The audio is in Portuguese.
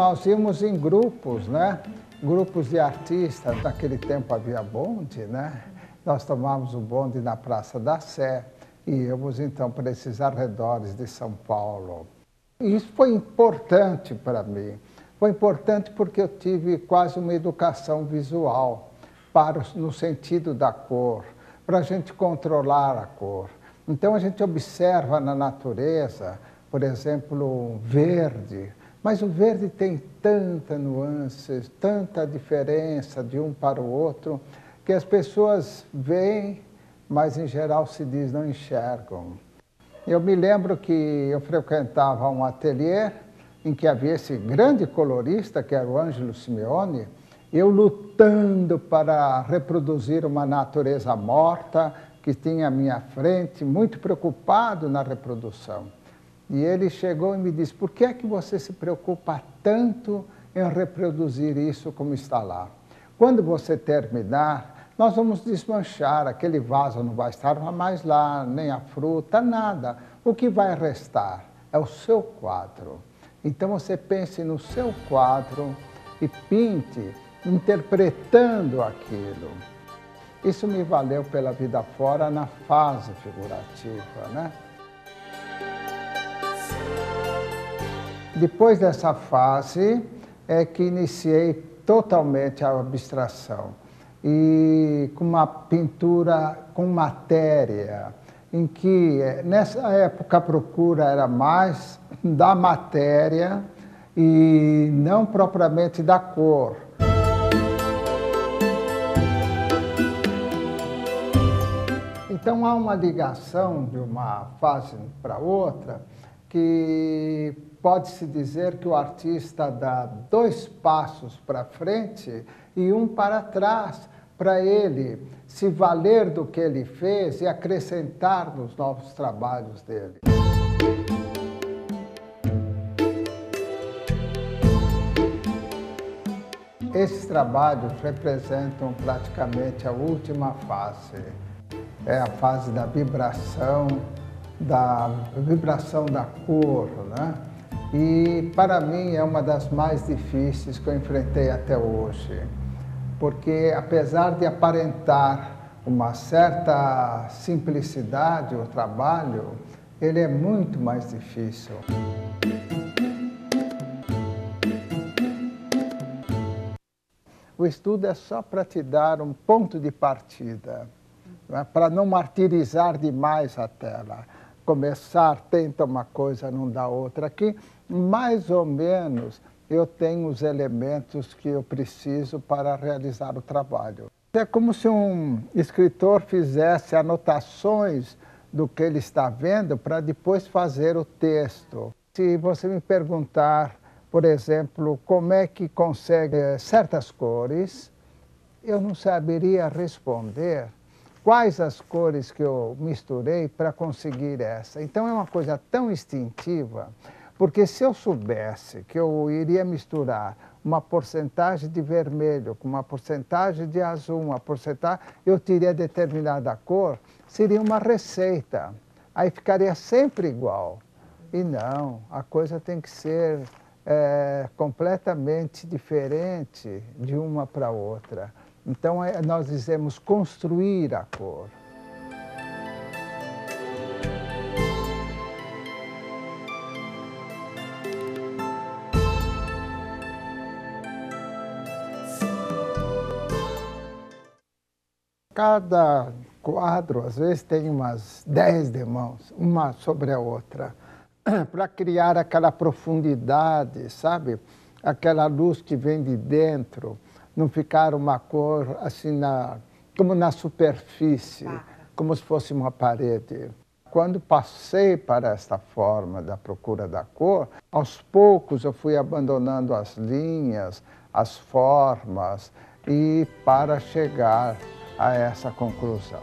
nós íamos em grupos, né? Grupos de artistas. Naquele tempo havia bonde, né? Nós tomávamos o bonde na Praça da Sé e íamos então para esses arredores de São Paulo. E isso foi importante para mim. Foi importante porque eu tive quase uma educação visual no sentido da cor, para a gente controlar a cor. Então a gente observa na natureza, por exemplo, o verde, mas o verde tem tanta nuances, tanta diferença de um para o outro, que as pessoas veem, mas em geral se diz não enxergam. Eu me lembro que eu frequentava um ateliê em que havia esse grande colorista, que era o Ângelo Simeone, eu lutando para reproduzir uma natureza morta que tinha à minha frente, muito preocupado na reprodução. E ele chegou e me disse, por que é que você se preocupa tanto em reproduzir isso como está lá? Quando você terminar, nós vamos desmanchar, aquele vaso não vai estar mais lá, nem a fruta, nada. O que vai restar é o seu quadro. Então você pense no seu quadro e pinte, interpretando aquilo. Isso me valeu pela vida fora na fase figurativa, né? Depois dessa fase é que iniciei totalmente a abstração. E com uma pintura com matéria, em que nessa época a procura era mais da matéria e não propriamente da cor. Então há uma ligação de uma fase para outra que pode-se dizer que o artista dá 2 passos para frente e 1 para trás, para ele se valer do que ele fez e acrescentar nos novos trabalhos dele. Esses trabalhos representam praticamente a última fase. É a fase da vibração da cor, né? E para mim é uma das mais difíceis que eu enfrentei até hoje, porque apesar de aparentar uma certa simplicidade o trabalho, ele é muito mais difícil. O estudo é só para te dar um ponto de partida, né? Para não martirizar demais a tela. Começar, tenta uma coisa, não dá outra. Aqui, mais ou menos, eu tenho os elementos que eu preciso para realizar o trabalho. É como se um escritor fizesse anotações do que ele está vendo para depois fazer o texto. Se você me perguntar, por exemplo, como é que consegue certas cores, eu não saberia responder quais as cores que eu misturei para conseguir essa. Então é uma coisa tão instintiva, porque se eu soubesse que eu iria misturar uma porcentagem de vermelho com uma porcentagem de azul, uma porcentagem, eu teria determinada cor, seria uma receita. Aí ficaria sempre igual. E não, a coisa tem que ser completamente diferente de uma para outra. Então, nós dizemos construir a cor. Cada quadro, às vezes, tem umas 10 demãos, uma sobre a outra, para criar aquela profundidade, sabe? Aquela luz que vem de dentro. Não ficar uma cor assim, como na superfície, como se fosse uma parede. Quando passei para esta forma da procura da cor, aos poucos eu fui abandonando as linhas, as formas, e para chegar a essa conclusão.